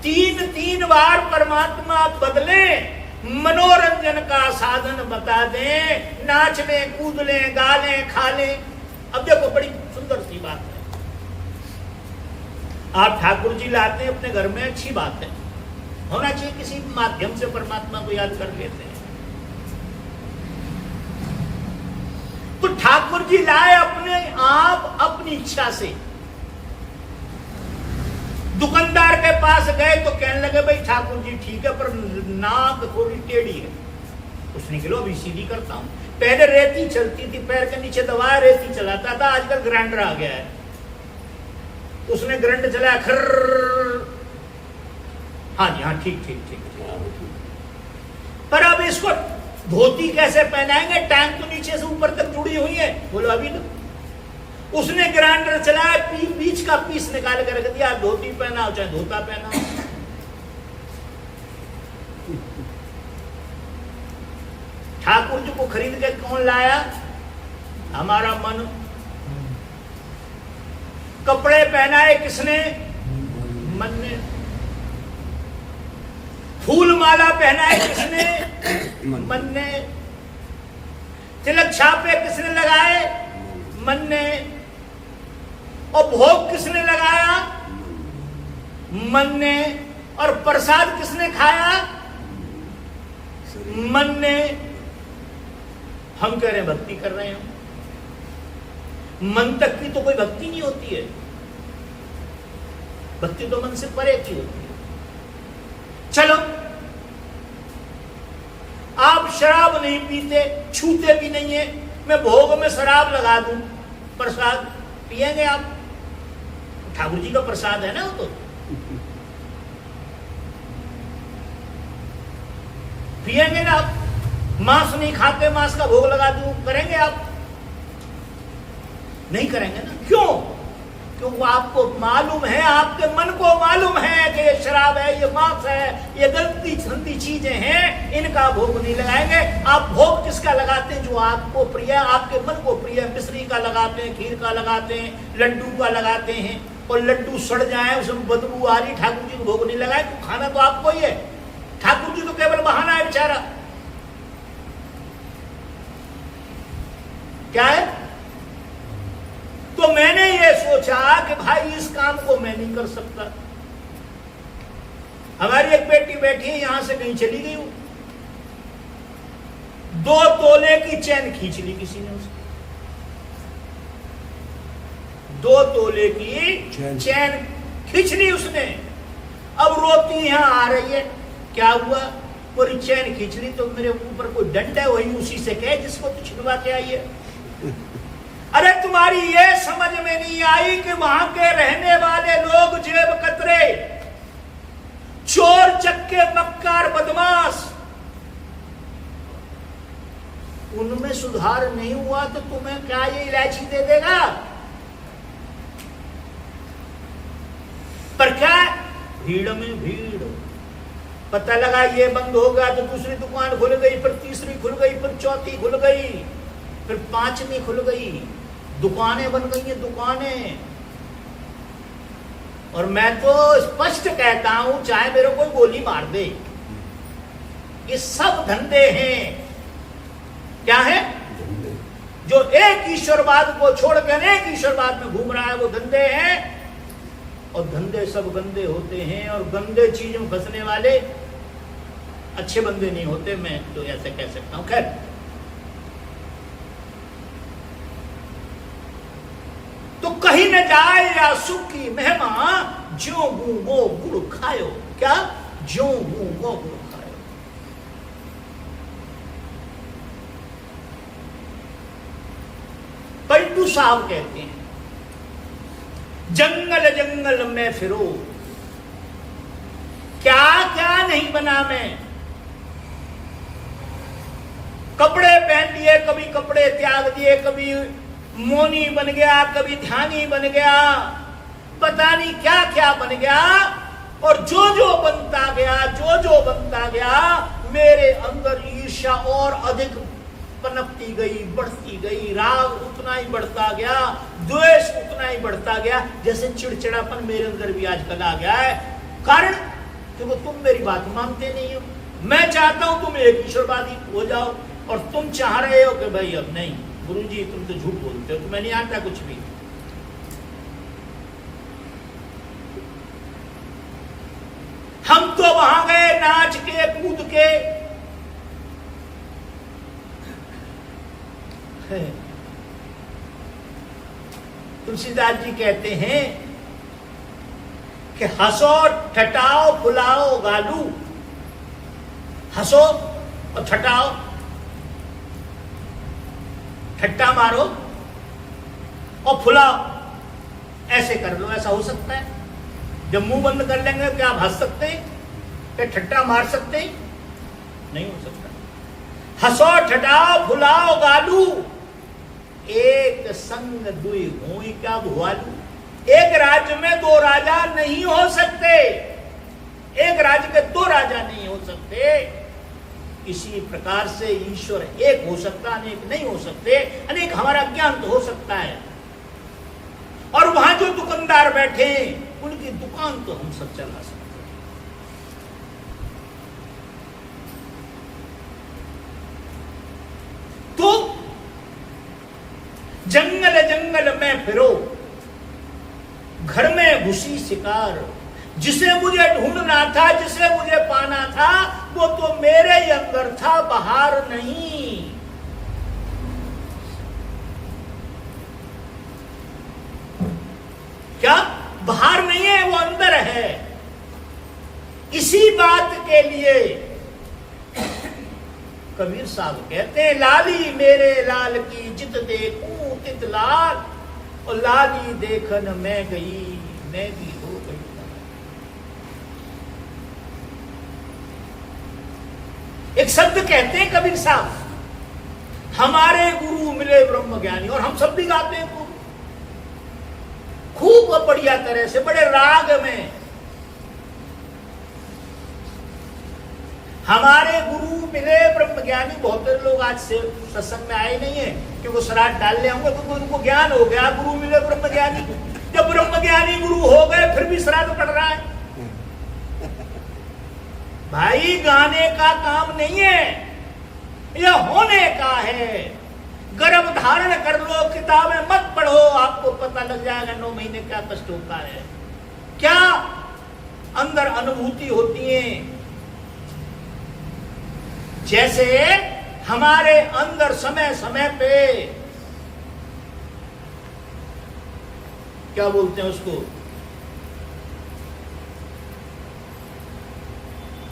तीन तीन बार परमात्मा बदले, मनोरंजन का साधन बता दें, नाच लें, कूद लें, गा लें, खा लें। अब देखो बड़ी सुंदर सी बात है, आप ठाकुर जी लाते हैं अपने घर में, अच्छी बात है, होना चाहिए, किसी माध्यम से परमात्मा को याद कर लेते हैं। तो ठाकुर जी लाए अपने आप, अपनी इच्छा से। दुकानदार के पास गए तो कहने लगे भाई ठाकुर जी ठीक है पर नाक थोड़ी टेढ़ी है। उसने कहा अभी सीधी करता हूं। पहले रेती चलती थी, पैर के नीचे दबाया रेती चलाता था, आजकल ग्राइंडर आ गया है। उसने ग्राइंडर चलाया, खर्र, हाँ जी हाँ ठीक ठीक ठीक। पर अब इसको धोती कैसे पहनाएंगे, टांग तो नीचे से ऊपर तक जुड़ी हुई है। बोलो अभी तो उसने ग्राइंडर चलाया, बीच का पीस निकाल कर रख दिया, धोती पहनाओ चाहे धोता पहनाओ। ठाकुर जी को खरीद के कौन लाया? हमारा मन। कपड़े पहनाए किसने? मन ने। फूल माला पहनाए किसने? मन ने। तिलक छापे किसने लगाए? मन ने। और भोग किसने लगाया? मन ने। और प्रसाद किसने खाया? मन ने। हम कह रहे हैं भक्ति कर रहे हैं, मन तक की तो कोई भक्ति नहीं होती है। भक्ति तो मन से परे की होती है। चलो आप शराब नहीं पीते, छूते भी नहीं है, मैं भोग में शराब लगा दूं, प्रसाद पिएंगे आप? ठाकुर जी का प्रसाद है ना वो तो, पिएंगे ना आप? मांस नहीं खाते, मांस का भोग लगा दूं, करेंगे आप? नहीं करेंगे ना। क्यों? क्योंकि आपको मालूम है, आपके मन को मालूम है कि ये शराब है, ये मांस है, ये गलती संती चीजें हैं, इनका भोग नहीं लगाएंगे। आप भोग किसका लगाते हैं? जो आपको प्रिय, आपके मन को प्रिय। मिश्री का लगाते हैं, खीर का लगाते हैं, लड्डू का लगाते हैं, और लड्डू सड़ जाए, उसमें बदबू आ रही, ठाकुर जी को भोग नहीं लगाए, तो खाना तो आपको ही है। ठाकुर जी तो केवल बहाना है बेचारा। क्या है? तो मैंने ये सोचा कि भाई इस काम को मैं नहीं कर सकता। हमारी एक बेटी बैठी है, यहां से कहीं चली गई हूं, 2 तोले की चैन खींच ली किसी ने उसकी, 2 तोले की चैन खींच ली उसने। अब रोती यहां आ रही है, क्या हुआ? पूरी चैन खींच ली तो मेरे ऊपर कोई दंड है, वही उसी से कहे जिसको तू छिड़वा के आई है। अरे तुम्हारी ये समझ में नहीं आई कि वहां के रहने वाले लोग जेब कतरे, चोर चक्के, मक्कार, बदमाश, उनमें सुधार नहीं हुआ तो तुम्हें क्या ये इलायची दे देगा? पर क्या? भीड़ में भीड़। पता लगा ये बंद हो गया तो दूसरी दुकान खुल गई, फिर तीसरी खुल गई, फिर चौथी खुल गई, फिर 5वीं खुल गई। दुकानें बन गई हैं, दुकानें। और मैं तो स्पष्ट कहता हूं, चाहे मेरे कोई गोली मार दे, ये सब धंधे हैं। क्या है? जो एक ईश्वरवाद को छोड़कर एक ईश्वरवाद में घूम रहा है, वो धंधे हैं। और धंधे सब गंदे होते हैं, और गंदे चीज में फंसने वाले अच्छे बंदे नहीं होते, मैं तो ऐसे कह सकता हूं। खैर, तो कहीं न जाए या सुख की महिमा, ज्यों गूंगो गुड़ खायो। क्या? ज्यों गूंगो गुड़ खायो। पलटू साहब कहते हैं, जंगल जंगल में फिरो, क्या क्या नहीं बना मैं। कपड़े पहन लिए, कभी कपड़े त्याग दिए, कभी मौनी बन गया, कभी ध्यानी बन गया, पता नहीं क्या क्या बन गया। और जो जो बनता गया, जो जो बनता गया, मेरे अंदर ईर्ष्या और अधिक पनपती गई, बढ़ती गई। राग उतना ही बढ़ता गया, द्वेष उतना ही बढ़ता गया, जैसे चिड़चिड़ापन मेरे अंदर भी आजकल आ गया है। कारण क्योंकि तुम मेरी बात मानते नहीं हो। मैं चाहता हूं तुम एक ईश्वरवादी हो जाओ, और तुम चाह रहे हो कि भाई अब नहीं गुरुजी तुम तो झूठ बोलते हो, तुम्हें नहीं आता कुछ भी। हम तो वहां गए नाच के कूद के, तुलसीदास जी कहते हैं कि हंसो ठटाओ फुलाओ गालू, हंसो और ठटाओ, ठट्टा मारो और फुलाओ, ऐसे कर लो। ऐसा हो सकता है? जब मुंह बंद कर लेंगे क्या आप हंस सकते हैं? क्या ठट्टा मार सकते हैं? नहीं हो सकता। हंसो ठटाओ फुलाओ गालू, एक संग दुई हुई क्या भुआलू। एक राज्य में दो राजा नहीं हो सकते, एक राज्य के दो राजा नहीं हो सकते। इसी प्रकार से ईश्वर एक हो सकता, अनेक नहीं हो सकते। अनेक हमारा ज्ञान तो हो सकता है, और वहां जो दुकानदार बैठे उनकी दुकान तो हम सब चला सकते हैं। तो जंगल जंगल में फिरो, घर में घुसी शिकार, जिसे मुझे ढूंढना था, जिसे मुझे पाना था, वो तो मेरे ही अंदर था, बाहर नहीं। क्या बाहर नहीं है, वो अंदर है। इसी बात के लिए कबीर साहब कहते हैं, लाली मेरे लाल की जित देखूं तित लाल, और लाली देखन मैं गई, मैं भी हो गई। एक शब्द कहते हैं कबीर साहब, हमारे गुरु मिले ब्रह्म ज्ञानी, और हम सब भी गाते हैं खूब बढ़िया तरह से, बड़े राग में। हमारे गुरु मिले ब्रह्म ज्ञानी। बहुत लोग आज से सत्संग में आए नहीं है कि वो श्राद्ध डाल ले होंगे, तो उनको ज्ञान हो गया गुरु मिले ब्रह्म ज्ञानी। जब ब्रह्म ज्ञानी गुरु हो गए फिर भी श्राद्ध पड़ रहा है। भाई गाने का काम नहीं है, यह होने का है। गर्भ धारण कर लो, किताबें मत पढ़ो, आपको पता लग जाएगा 9 महीने क्या कष्ट होता है, क्या अंदर अनुभूति होती है। जैसे हमारे अंदर समय समय पे क्या बोलते हैं उसको,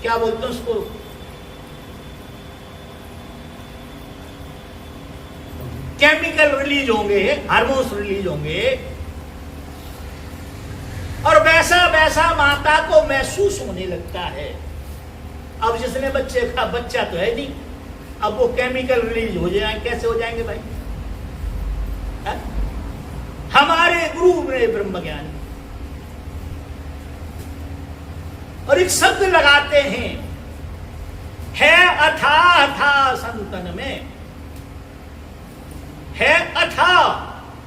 क्या बोलते हैं उसको, केमिकल रिलीज होंगे, हार्मोन्स रिलीज होंगे, और वैसा वैसा माता को महसूस होने लगता है। अब जिसने बच्चे का बच्चा तो है नहीं, अब वो केमिकल रिलीज हो जाए, कैसे हो जाएंगे भाई? है? हमारे गुरु में ब्रह्म ज्ञानी, और एक शब्द लगाते हैं, है अथाह अथाह संतन में, है अथाह।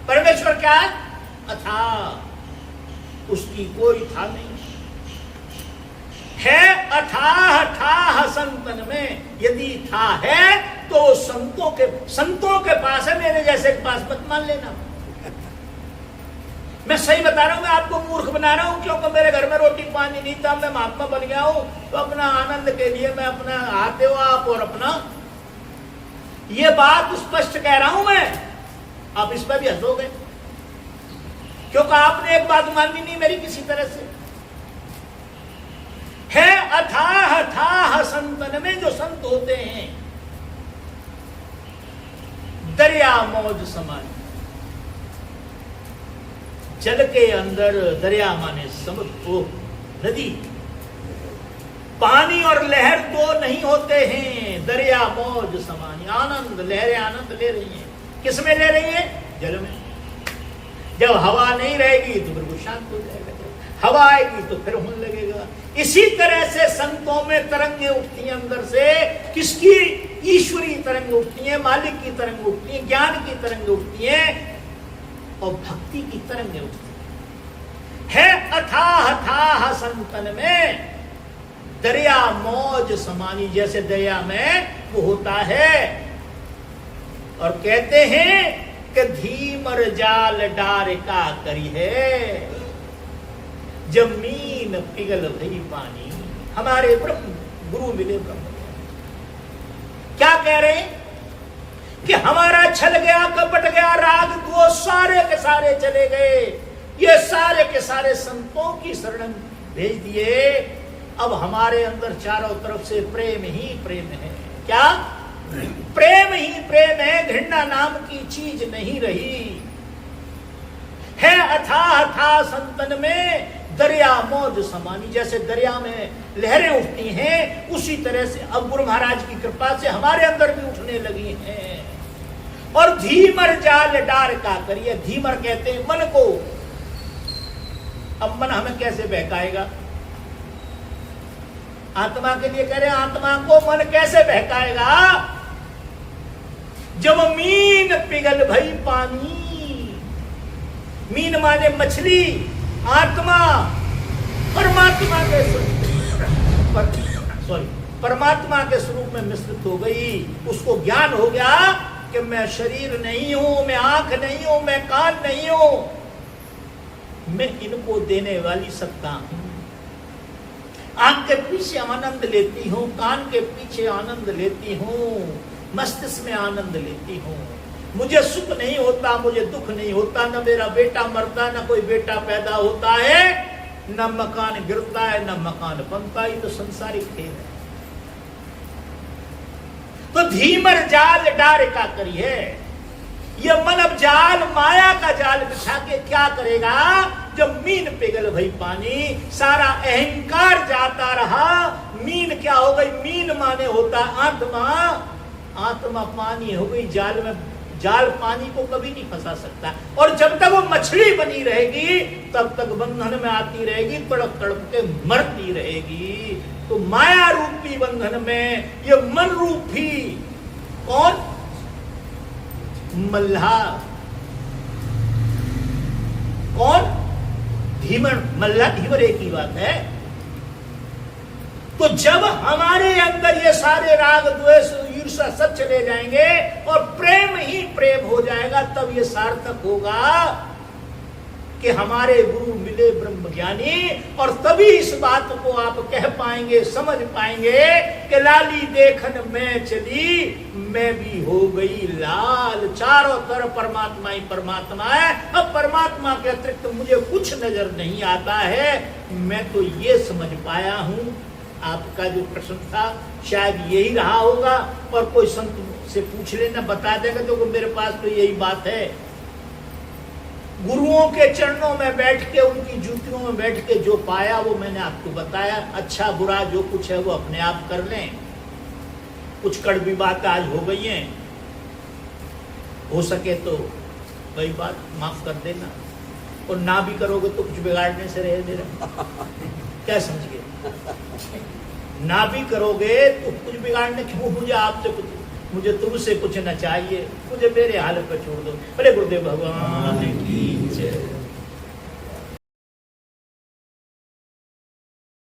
परमेश्वर क्या है? अथाह, उसकी कोई था नहीं। है अथाह अथाह संतन में, यदि था है तो संतों के पास है, मेरे जैसे के पास मत मान लेना। मैं सही बता रहा हूं, मैं आपको मूर्ख बना रहा हूं, क्योंकि मेरे घर में रोटी पानी नहीं था, मैं महात्मा बन गया हूं, तो अपना आनंद के लिए मैं अपना आते हो आप, और अपना ये बात स्पष्ट कह रहा हूं मैं। आप इस पर भी हंसोगे, क्योंकि आपने एक बात मानी नहीं मेरी किसी तरह से। है अथाह अथाह संतन में, जो संत होते हैं दरिया मौज समान, जल के अंदर दरिया माने समुद्र, नदी, पानी और लहर दो नहीं होते हैं। दरिया मौज समान, आनंद, लहरें आनंद ले रही हैं। किस में ले रही हैं? जल में। जब हवा नहीं रहेगी तो फिर वो शांत हो जाएगा, हवा आएगी तो फिर होने लगेगा। इसी तरह से संतों में तरंगें उठती हैं अंदर से। किसकी? ईश्वरी तरंग उठती हैं, मालिक की तरंग उठती हैं, ज्ञान की तरंग उठती हैं, और भक्ति की तरंगें उठती हैं। है अथाह अथाह संतन में, दरिया मौज समानी, जैसे दरिया में वो होता है। और कहते हैं कि धीमर जाल डार का करी है, जमीन पिघल भई पानी। हमारे ब्रह्म गुरु मिले ब्रह्म, क्या कह रहे हैं कि हमारा छल गया, कपट गया, राग द्वेष सारे के सारे चले गए, ये सारे के सारे संतों की शरण भेज दिए। अब हमारे अंदर चारों तरफ से प्रेम ही प्रेम है। क्या? प्रेम ही प्रेम है, घृणा नाम की चीज नहीं रही है। अथाह अथाह संतन में दरिया मौज समानी, जैसे दरिया में लहरें उठती हैं, उसी तरह से अब गुरु महाराज की कृपा से हमारे अंदर भी उठने लगी हैं। और धीमर जाल डार का करिए, धीमर कहते हैं मन को। अब मन हमें कैसे बहकाएगा? आत्मा के लिए कह रहे हैं, आत्मा को मन कैसे बहकाएगा? जब मीन पिघल भई पानी, मीन माने मछली, आत्मा परमात्मा के परमात्मा के स्वरूप में मिश्रित हो गई। उसको ज्ञान हो गया कि मैं शरीर नहीं हूं, मैं आंख नहीं हूं, मैं कान नहीं हूं, मैं इनको देने वाली सत्ता हूं। आंख के पीछे आनंद लेती हूं, कान के पीछे आनंद लेती हूं, मस्तिष्क में आनंद लेती हूं। मुझे सुख नहीं होता, मुझे दुख नहीं होता, न मेरा बेटा मरता, न कोई बेटा पैदा होता है, न मकान गिरता है, न मकान बनता है। तो संसारिक खेल है। तो धीमर जाल डार का करी है, यह मन अब जाल, माया का जाल बिछा के क्या करेगा? जब मीन पिघल भई पानी, सारा अहंकार जाता रहा। मीन क्या हो गई? मीन माने होता आत्मा, आत्मा पानी हो गई जाल में। जाल पानी को कभी नहीं फंसा सकता, और जब तक वो मछली बनी रहेगी तब तक बंधन में आती रहेगी, तड़प तड़प के मरती रहेगी। तो माया रूपी बंधन में ये मन रूपी कौन? मल्लाह। कौन? धीमर। मल्लाह धीमर एक ही बात है। तो जब हमारे अंदर ये सारे राग द्वेष ईर्ष्या सब चले जाएंगे और प्रेम ही प्रेम हो जाएगा, तब ये सार्थक होगा कि हमारे गुरु मिले ब्रह्म ज्ञानी। और तभी इस बात को आप कह पाएंगे, समझ पाएंगे कि लाली देखन में चली, मैं भी हो गई लाल। चारों तरफ परमात्मा ही परमात्मा है। अब परमात्मा के अतिरिक्त मुझे कुछ नजर नहीं आता है। मैं तो ये समझ पाया हूं, आपका जो प्रश्न था शायद यही रहा होगा, और कोई संत से पूछ लेना, बता देगा तो मेरे पास तो यही बात है। गुरुओं के चरणों में बैठ के, उनकी जूतियों में बैठ के जो पाया वो मैंने आपको बताया। अच्छा बुरा जो कुछ है वो अपने आप कर लें। कुछ कड़वी बात आज हो गई है, हो सके तो वही बात माफ कर देना, और ना भी करोगे तो कुछ बिगाड़ने से रह दे रहे। क्या समझ गए? ना भी करोगे तो कुछ बिगाड़ने क्यों? मुझे आपसे कुछ, मुझे तुमसे कुछ न चाहिए, मुझे मेरे हाल पर छोड़ दो। अरे गुरुदेव भगवान की जय।